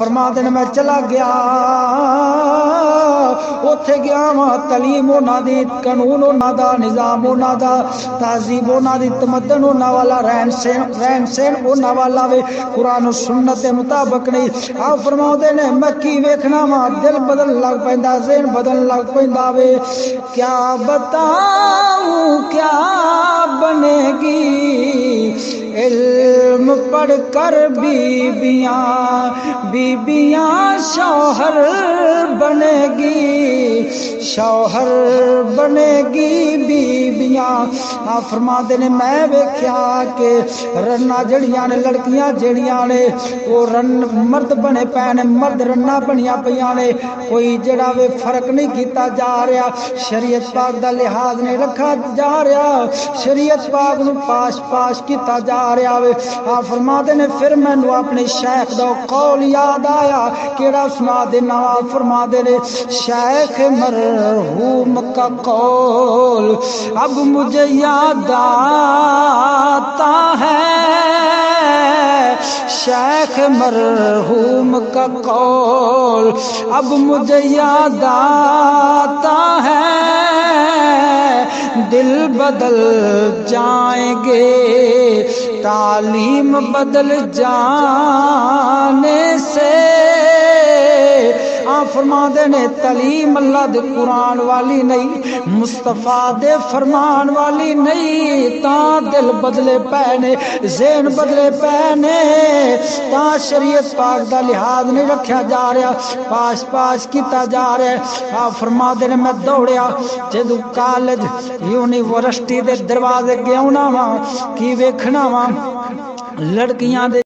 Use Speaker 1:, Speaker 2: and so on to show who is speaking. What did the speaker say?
Speaker 1: فرماتے ہیں میں چلا گیا اوتھے گیا وہاں تعلیم انہاں دی، قانون انہاں دا، نظام انہاں دا، تہذیب انہاں دی، تمدن انہاں والا، رہن سہن انہاں والا وے، قرآن و سنت دے مطابق نہیں۔ آپ فرماتے ہیں میں کی ویکھنا وا، دل بدل لگ پیندا، ذہن بدل لگ پیندا وے، کیا بتاؤں کیا بنے گی علم پڑھ کر بیبیاں شوہر بنے گی، شوہر بنے گی بیبیاں۔ آپ فرماتے نے میں ویکھیا کہ رنا جڑیاں نے، لڑکیاں جڑیاں نے وہ رن مرد بنے پے نے، مرد رنا بنیاں پیاں نے، کوئی جڑا وے فرق نہیں کیتا جا رہا، شریعت پاک دا لحاظ نہیں رکھا جا رہا، شریعت پاک نو پاش کیتا جا رہا وے۔ آپ فرماتے نے پھر مینوں اپنے شیخ دا قول یاد آیا، کیڑا سنا دینا؟ آپ فرماتے نے شیخ مرحوم کا قول اب مجھے یاد آتا ہے، شیخ مرحوم کا قول اب مجھے یاد آتا ہے، دل بدل جائیں گے تعلیم بدل جانے سے۔ آپ فرما دینے تعلیم اللہ دے قرآن والی نہیں، مصطفیٰ دے فرمان والی نہیں، تاں دل بدلے پینے، ذہن بدلے پینے، تاں شریعت پاک دا لحاظ نہیں رکھیا جا رہا، پاش کیتا جا رہا ہے۔ آپ فرما دینے میں دوڑیا جدو کالج یونیورسٹی دے دروازے گیا وا کی ویکھنا وا لڑکیاں دے